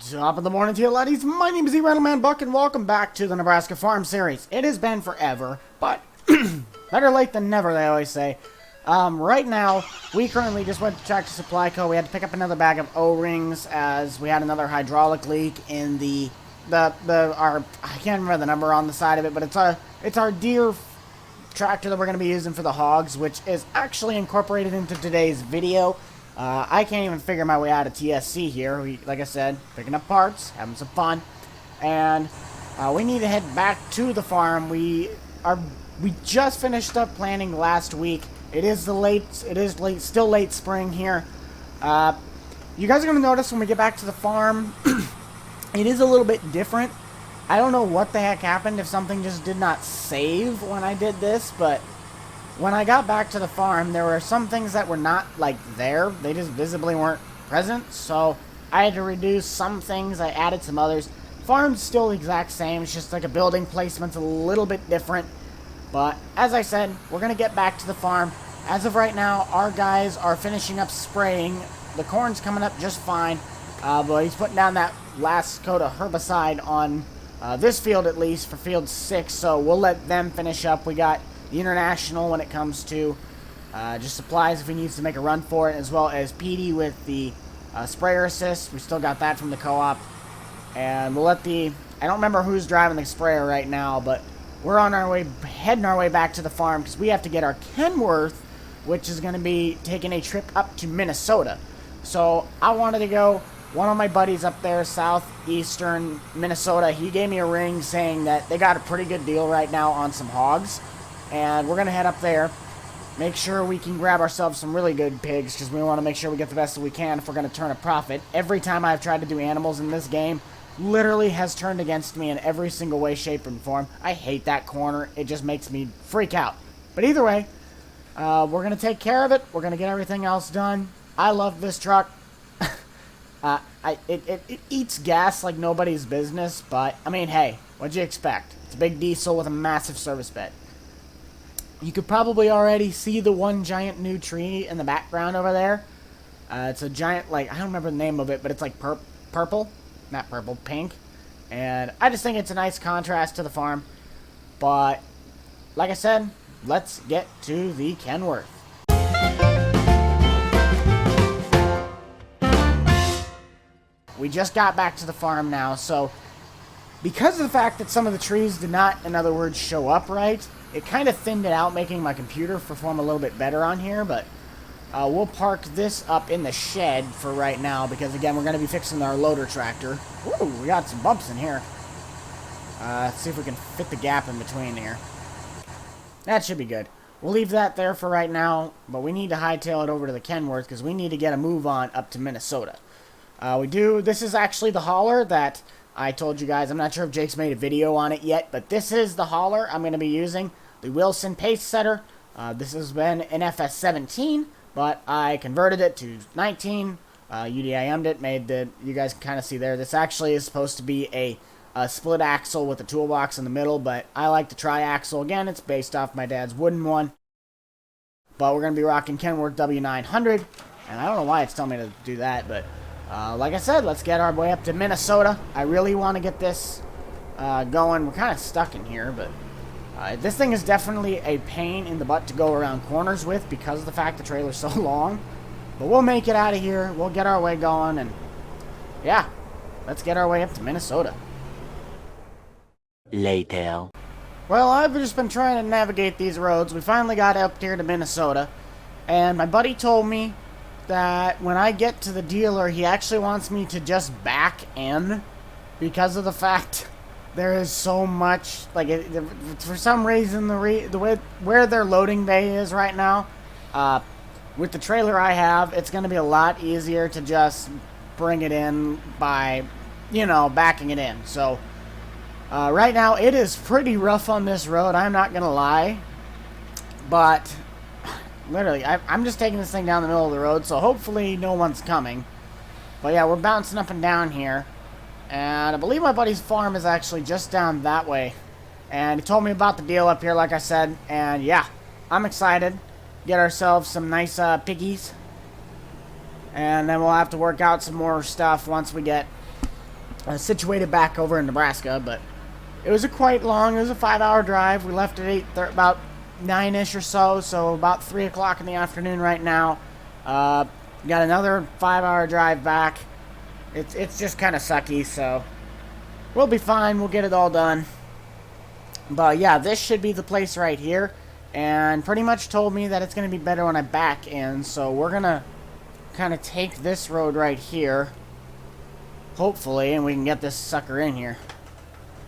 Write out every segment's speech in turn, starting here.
Top of the morning to you, laddies. My name is RentalMan Buck, and welcome back to the Nebraska Farm Series. It has been forever, but better late than never, they always say. Right now, we currently just went to Tractor Supply Co. We had to pick up another bag of O-rings as we had another hydraulic leak in I can't remember the number on the side of it, but it's our deer tractor that we're going to be using for the hogs, which is actually incorporated into today's video. I can't even figure my way out of TSC here. Like I said, picking up parts, having some fun, and we need to head back to the farm. We just finished up planting last week. It is still late spring here. You guys are gonna notice when we get back to the farm, it is a little bit different. I don't know what the heck happened, if something just did not save when I did this, but when I got back to the farm, there were some things that were not, like, there. They just visibly weren't present, so I had to reduce some things. I added some others. Farm's still the exact same. It's just like a building placement's a little bit different. But, as I said, we're going to get back to the farm. As of right now, our guys are finishing up spraying. The corn's coming up just fine, but he's putting down that last coat of herbicide on this field, at least, for field 6, so we'll let them finish up. We got the International when it comes to just supplies if he needs to make a run for it, as well as PD with the sprayer assist. We still got that from the co-op. And we'll let I don't remember who's driving the sprayer right now, but we're on our way, heading our way back to the farm because we have to get our Kenworth, which is going to be taking a trip up to Minnesota. So I wanted to go. One of my buddies up there, southeastern Minnesota, he gave me a ring saying that they got a pretty good deal right now on some hogs. And we're going to head up there, make sure we can grab ourselves some really good pigs, because we want to make sure we get the best that we can if we're going to turn a profit. Every time I've tried to do animals in this game, literally has turned against me in every single way, shape, and form. I hate that corner. It just makes me freak out. But either way, we're going to take care of it. We're going to get everything else done. I love this truck. It eats gas like nobody's business, but, I mean, hey, what'd you expect? It's a big diesel with a massive service bed. You could probably already see the one giant new tree in the background over there. It's a giant, like, I don't remember the name of it, but it's like purple. Not purple, pink. And I just think it's a nice contrast to the farm. But, like I said, let's get to the Kenworth. We just got back to the farm now, so because of the fact that some of the trees did not, in other words, show up right, it kind of thinned it out, making my computer perform a little bit better on here, but we'll park this up in the shed for right now, because, again, we're going to be fixing our loader tractor. Ooh, we got some bumps in here. Let's see if we can fit the gap in between here. That should be good. We'll leave that there for right now, but we need to hightail it over to the Kenworth, because we need to get a move on up to Minnesota. This is actually the hauler that I told you guys. I'm not sure if Jake's made a video on it yet, but this is the hauler I'm going to be using. The Wilson Pace Setter. This has been an FS19, but I converted it to 19. UDIM'd it, you guys can kind of see there. This actually is supposed to be a split axle with a toolbox in the middle, but I like the tri-axle. Again, it's based off my dad's wooden one. But we're going to be rocking Kenworth W900, and I don't know why it's telling me to do that, but like I said, let's get our way up to Minnesota. I really want to get this going. We're kind of stuck in here, but this thing is definitely a pain in the butt to go around corners with because of the fact the trailer's so long. But we'll make it out of here. We'll get our way going, and yeah, let's get our way up to Minnesota. Later. Well, I've just been trying to navigate these roads. We finally got up here to Minnesota, and my buddy told me that when I get to the dealer, he actually wants me to just back in because of the fact there is so much, like, for some reason, the way where their loading bay is right now, with the trailer I have, it's going to be a lot easier to just bring it in by, backing it in. So, right now, it is pretty rough on this road, I'm not going to lie, but literally, I'm just taking this thing down the middle of the road, so hopefully no one's coming. But yeah, we're bouncing up and down here. And I believe my buddy's farm is actually just down that way. And he told me about the deal up here, like I said. And yeah, I'm excited. Get ourselves some nice piggies. And then we'll have to work out some more stuff once we get situated back over in Nebraska, but it was a quite long, it was a 5-hour drive. We left at about 9-ish or so about 3 o'clock in the afternoon right now. Got another 5-hour drive back. It's just kind of sucky, so we'll be fine. We'll get it all done. But yeah, this should be the place right here, and pretty much told me that it's going to be better when I back in, so we're going to kind of take this road right here, hopefully, and we can get this sucker in here.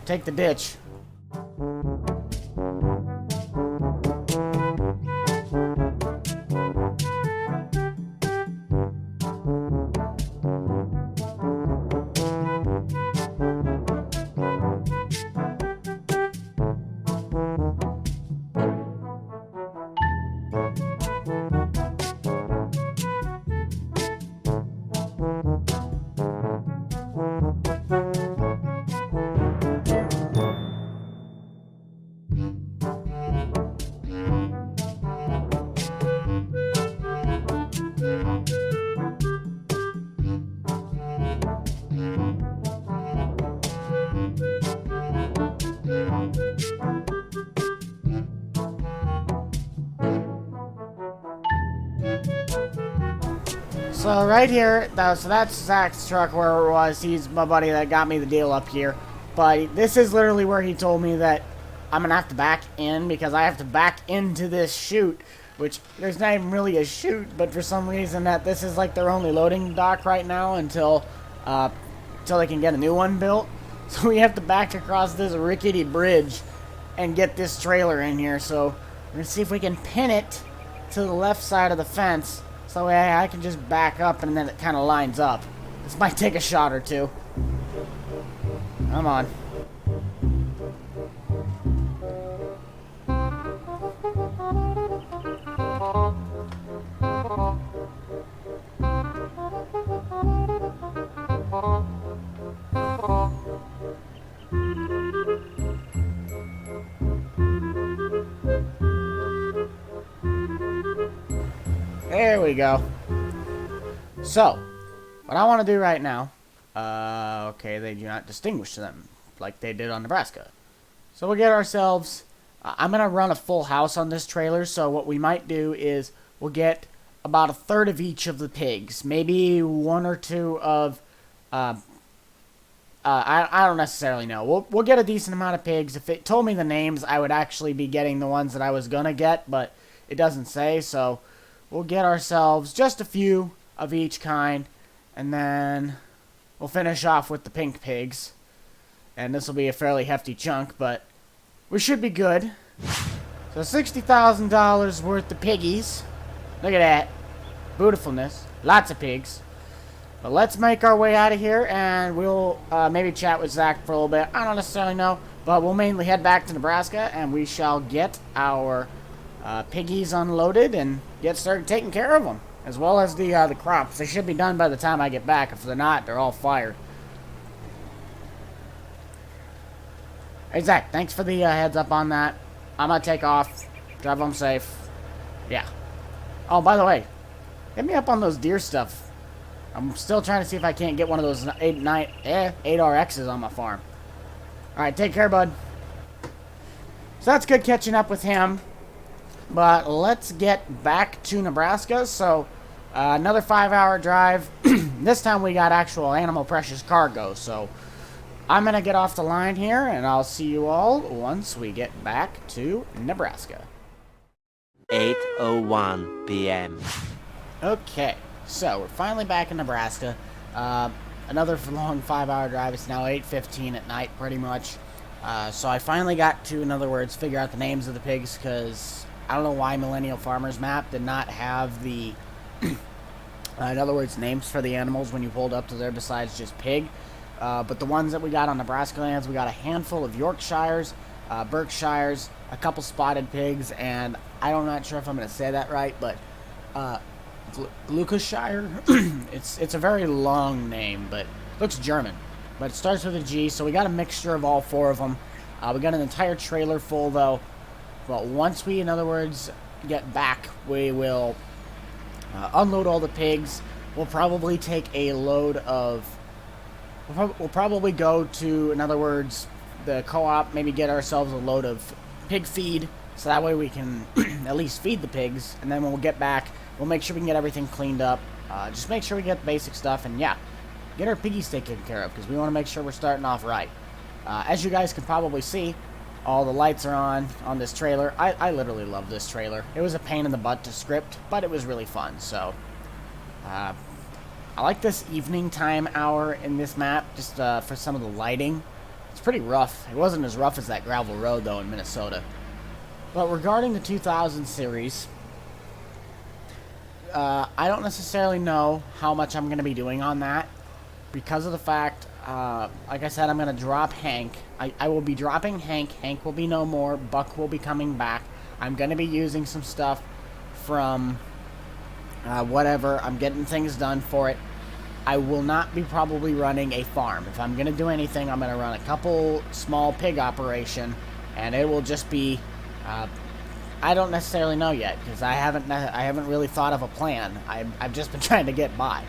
Take the ditch. So right here, so that's Zach's truck where it was. He's my buddy that got me the deal up here. But this is literally where he told me that I'm going to have to back in because I have to back into this chute, which there's not even really a chute, but for some reason that this is like their only loading dock right now until they can get a new one built. So we have to back across this rickety bridge and get this trailer in here. So we're going to see if we can pin it to the left side of the fence. So I can just back up and then it kind of lines up. This might take a shot or two. Come on. There we go. So, what I want to do right now, okay, they do not distinguish them like they did on Nebraska. So we'll get ourselves, I'm going to run a full house on this trailer, so what we might do is we'll get about a third of each of the pigs, maybe one or two of, I don't necessarily know. We'll get a decent amount of pigs. If it told me the names, I would actually be getting the ones that I was going to get, but it doesn't say, so we'll get ourselves just a few of each kind, and then we'll finish off with the pink pigs. And this will be a fairly hefty chunk, but we should be good. So $60,000 worth of piggies. Look at that. Beautifulness. Lots of pigs. But let's make our way out of here, and we'll maybe chat with Zach for a little bit. I don't necessarily know, but we'll mainly head back to Nebraska, and we shall get our piggies unloaded and get started taking care of them, as well as the crops. They should be done by the time I get back. If they're not, they're all fired. Hey Zach, thanks for the heads up on that. I'm gonna take off. Drive home safe. Yeah. Oh, by the way, hit me up on those deer stuff. I'm still trying to see if I can't get one of those 8RXs on my farm. Alright, take care, bud. So that's good catching up with him. But let's get back to Nebraska. So, another 5-hour drive. This time we got actual animal precious cargo. So, I'm going to get off the line here, and I'll see you all once we get back to Nebraska. 8:01 p.m. Okay, so we're finally back in Nebraska. Another long 5-hour drive. It's now 8:15 at night, pretty much. So I finally got to, in other words, figure out the names of the pigs, because I don't know why Millennial Farmers Map did not have the, in other words, names for the animals when you pulled up to there besides just pig. But the ones that we got on Nebraska lands, we got a handful of Yorkshires, Berkshires, a couple spotted pigs, and I'm not sure if I'm going to say that right, but Gloucestershire. It's a very long name, but looks German. But it starts with a G, so we got a mixture of all 4 of them. We got an entire trailer full, though. But once we, in other words, get back, we will unload all the pigs. We'll probably take a load of we'll probably go to, in other words, the co-op, maybe get ourselves a load of pig feed, so that way we can at least feed the pigs, and then when we'll get back, we'll make sure we can get everything cleaned up, just make sure we get the basic stuff, and yeah, get our piggies taken care of, because we want to make sure we're starting off right. As you guys can probably see, all the lights are on this trailer. I literally love this trailer. It was a pain in the butt to script, but it was really fun, so I like this evening time hour in this map, just for some of the lighting. It's pretty rough. It wasn't as rough as that gravel road, though, in Minnesota. But regarding the 2000 series, I don't necessarily know how much I'm going to be doing on that, because of the fact, like I said, I'm going to drop Hank. I will be dropping Hank. Hank will be no more. Buck will be coming back. I'm going to be using some stuff from whatever. I'm getting things done for it. I will not be probably running a farm. If I'm going to do anything, I'm going to run a couple small pig operation, and it will just be, I don't necessarily know yet, because I haven't really thought of a plan. I've just been trying to get by.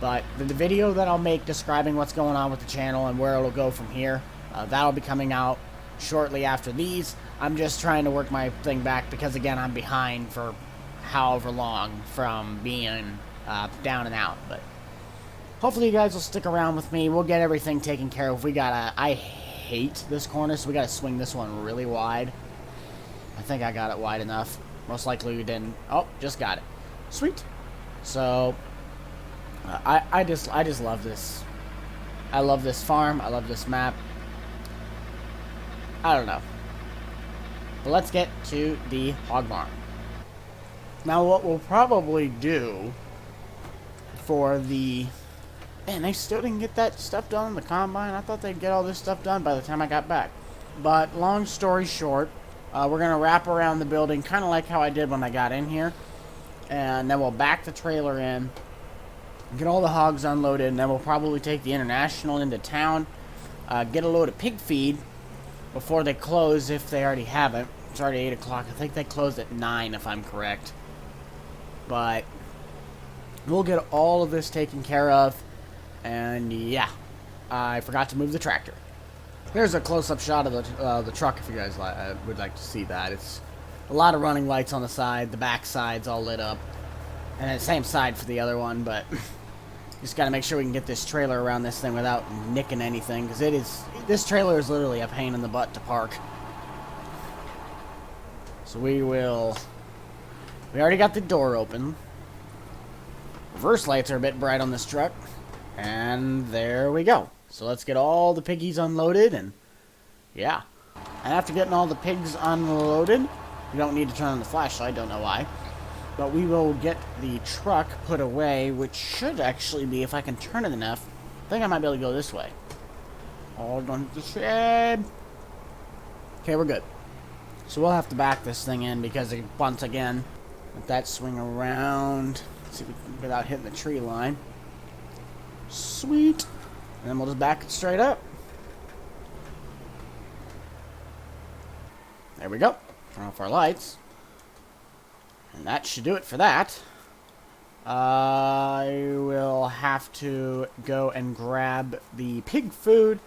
But the video that I'll make describing what's going on with the channel and where it'll go from here, that'll be coming out shortly after these. I'm just trying to work my thing back, because again, I'm behind for however long from being down and out, but hopefully you guys will stick around with me. We'll get everything taken care of. I hate this corner, so we gotta swing this one really wide. I think I got it wide enough. Most likely we didn't. Oh, just got it. Sweet. So, I just love this. I love this farm. I love this map. I don't know. But let's get to the hog barn. Now, what we'll probably do for the... Man, they still didn't get that stuff done in the combine. I thought they'd get all this stuff done by the time I got back. But long story short, we're going to wrap around the building, kind of like how I did when I got in here. And then we'll back the trailer in, get all the hogs unloaded, and then we'll probably take the International into town, get a load of pig feed before they close, if they already haven't. It's already 8 o'clock. I think they closed at 9, if I'm correct. But we'll get all of this taken care of. And yeah, I forgot to move the tractor. Here's a close-up shot of the truck if you guys would like to see that. It's a lot of running lights on the side. The back side's all lit up. And the same side for the other one, but just got to make sure we can get this trailer around this thing without nicking anything, because this trailer is literally a pain in the butt to park. So we already got the door open. Reverse lights are a bit bright on this truck. And there we go. So let's get all the piggies unloaded, and yeah. And after getting all the pigs unloaded, we don't need to turn on the flashlight, don't know why. But we will get the truck put away, which should actually be, if I can turn it enough, I think I might be able to go this way. All done to the shed. Okay, we're good. So we'll have to back this thing in, because once again, let that swing around. Let's see if we can, without hitting the tree line. Sweet. And then we'll just back it straight up. There we go. Turn off our lights. And that should do it for that. I will have to go and grab the pig food.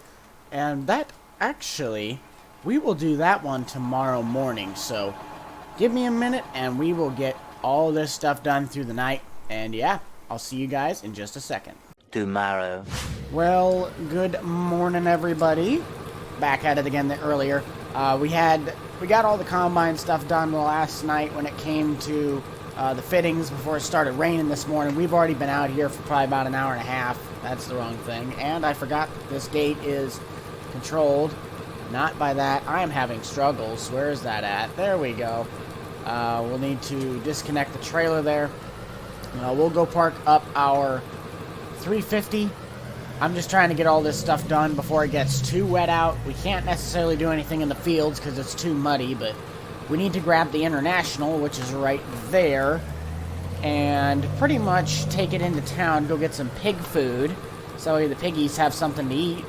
And that, actually, we will do that one tomorrow morning. So, give me a minute and we will get all this stuff done through the night. And yeah, I'll see you guys in just a second. Tomorrow. Well, good morning, everybody. Back at it again earlier. We got all the combine stuff done last night when it came to the fittings before it started raining this morning. We've already been out here for probably about an hour and a half. That's the wrong thing. And I forgot this gate is controlled. Not by that. I am having struggles. Where is that at? There we go. We'll need to disconnect the trailer there. We'll go park up our 350. I'm just trying to get all this stuff done before it gets too wet out. We can't necessarily do anything in the fields because it's too muddy, but we need to grab the International, which is right there, and pretty much take it into town, go get some pig food, so the piggies have something to eat.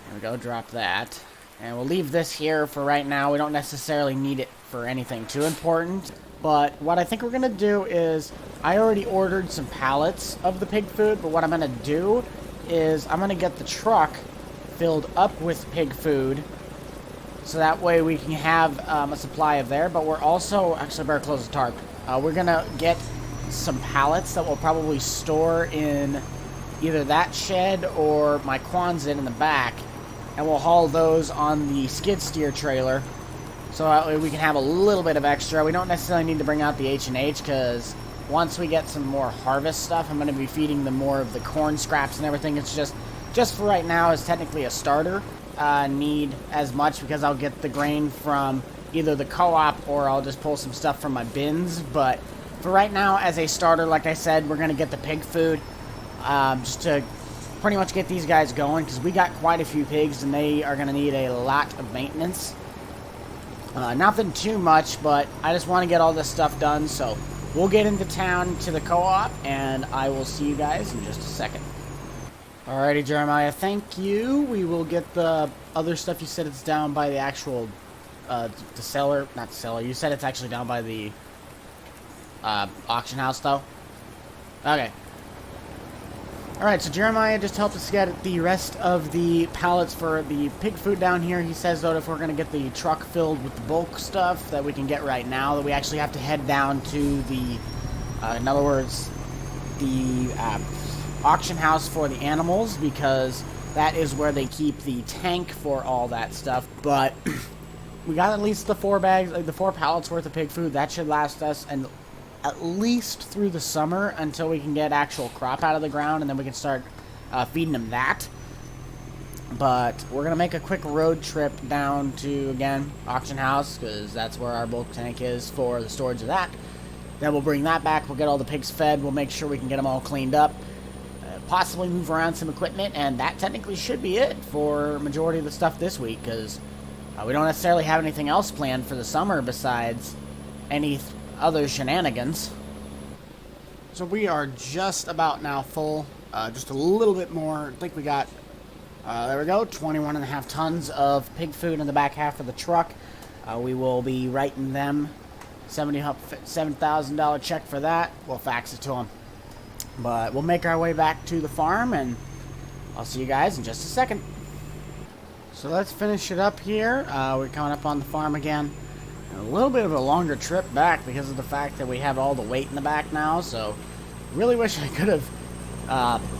There we go, drop that. And we'll leave this here for right now. We don't necessarily need it for anything too important. But what I think we're going to do is, I already ordered some pallets of the pig food, but what I'm going to do is I'm going to get the truck filled up with pig food, so that way we can have a supply of there. But we're also, actually, I better close the tarp. We're going to get some pallets that we'll probably store in either that shed or my Quonset in the back, and we'll haul those on the skid steer trailer, so that way we can have a little bit of extra. We don't necessarily need to bring out the H&H, because once we get some more harvest stuff, I'm going to be feeding them more of the corn scraps and everything. It's just for right now, is technically a starter. Need as much, because I'll get the grain from either the co-op or I'll just pull some stuff from my bins. But for right now, as a starter, like I said, we're going to get the pig food, just to pretty much get these guys going, because we got quite a few pigs and they are going to need a lot of maintenance. Nothing too much, but I just want to get all this stuff done. So we'll get into town to the co-op, and I will see you guys in just a second. Alrighty, Jeremiah, thank you. We will get the other stuff. You said it's down by the actual, the seller, not the seller. You said it's actually down by the auction house, though? Okay. Alright, so Jeremiah just helped us get the rest of the pallets for the pig food down here. He says, though, if we're going to get the truck filled with the bulk stuff that we can get right now, that we actually have to head down to the, in other words, the auction house for the animals, because that is where they keep the tank for all that stuff. But we got at least the 4 bags, like the 4 pallets worth of pig food. That should last us and at least through the summer, until we can get actual crop out of the ground, and then we can start feeding them that. But we're going to make a quick road trip down to, again, auction house, because that's where our bulk tank is for the storage of that. Then we'll bring that back. We'll get all the pigs fed. We'll make sure we can get them all cleaned up. Possibly move around some equipment, and that technically should be it for majority of the stuff this week, because we don't necessarily have anything else planned for the summer besides any other shenanigans. So we are just about now full, just a little bit more. I think we got, there we go, 21.5 tons of pig food in the back half of the truck. We will be writing them $7,000 check for that. We'll fax it to them. But we'll make our way back to the farm, and I'll see you guys in just a second. So let's finish it up here. We're coming up on the farm again. A little bit of a longer trip back because of the fact that we have all the weight in the back now. So really wish I could have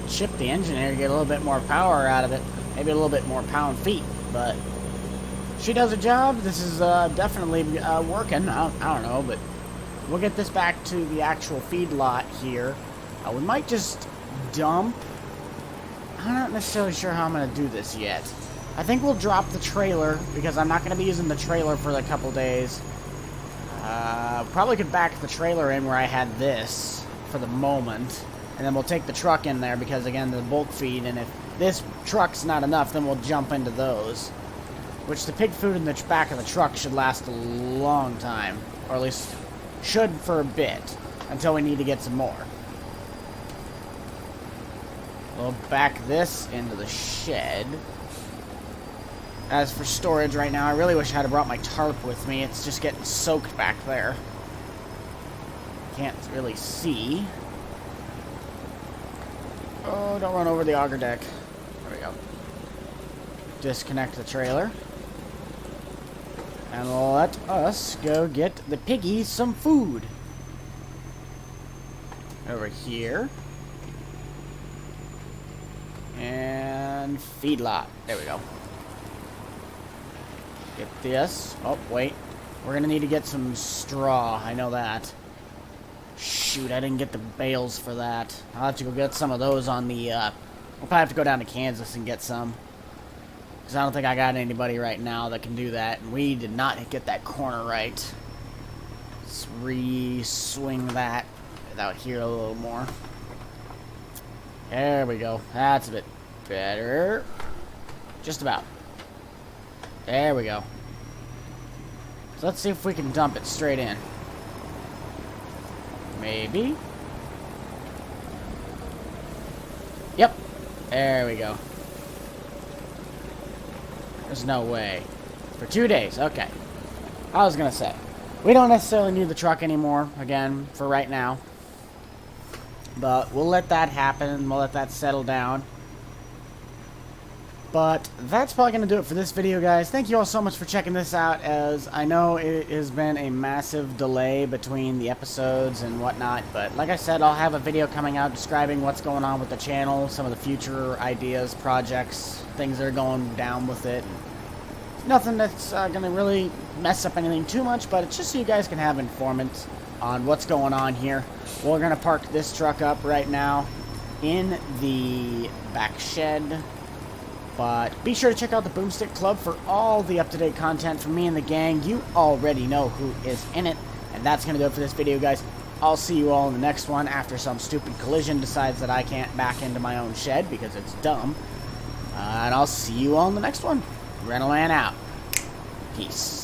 chipped the engine here to get a little bit more power out of it. Maybe a little bit more pound-feet. But she does a job. This is definitely working. I don't know, but we'll get this back to the actual feed lot here. We might just dump. I'm not necessarily sure how I'm going to do this yet. I think we'll drop the trailer, because I'm not going to be using the trailer for a couple days. Probably could back the trailer in where I had this for the moment. And then we'll take the truck in there, because, again, the bulk feed. And if this truck's not enough, then we'll jump into those. Which the pig food in the back of the truck should last a long time. Or at least should for a bit. Until we need to get some more. We'll back this into the shed. As for storage right now, I really wish I had brought my tarp with me. It's just getting soaked back there. Can't really see. Oh, don't run over the auger deck. There we go. Disconnect the trailer. And let us go get the piggies some food. Over here. And feedlot. There we go. Get this. Oh, wait. We're going to need to get some straw. I know that. Shoot, I didn't get the bales for that. I'll have to go get some of those on the, we'll probably have to go down to Kansas and get some. Because I don't think I got anybody right now that can do that. And we did not get that corner right. Let's re-swing that out here a little more. There we go. That's a bit better. Just about. There we go. So let's see if we can dump it straight in. Maybe. Yep. There we go. There's no way. For 2 days. Okay. I was gonna say. We don't necessarily need the truck anymore, again, for right now. But we'll let that happen. We'll let that settle down. But that's probably going to do it for this video, guys. Thank you all so much for checking this out, as I know it has been a massive delay between the episodes and whatnot. But like I said, I'll have a video coming out describing what's going on with the channel, some of the future ideas, projects, things that are going down with it. Nothing that's going to really mess up anything too much, but it's just so you guys can have information on what's going on here. We're going to park this truck up right now in the back shed. But be sure to check out the Boomstick Club for all the up-to-date content from me and the gang. You already know who is in it. And that's going to do it for this video, guys. I'll see you all in the next one after some stupid collision decides that I can't back into my own shed because it's dumb. And I'll see you all in the next one. RentalMan out. Peace.